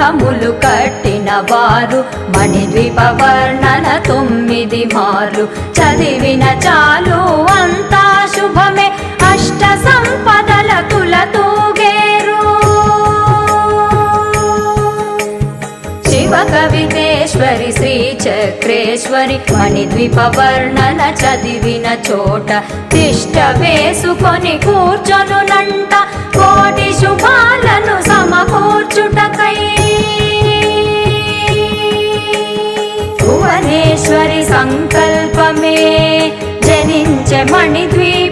గ్రంథములు కట్టిన వారు మణిద్వీప వర్ణన 9 మార్లు చదివిన చాలు అంతా శుభమే అష్ట సంపదల తులతూగేరు. శివ కవితేశ్వరి శ్రీ చక్రేశ్వరి మణిద్వీప వర్ణన చదివిన చోట తిష్ట వేసుకొని కూర్చొనునంట కోటి శుభాలను సమకూర్చుటకై. భువనేశ్వరి సంకల్పమే జనించే మణిద్వీప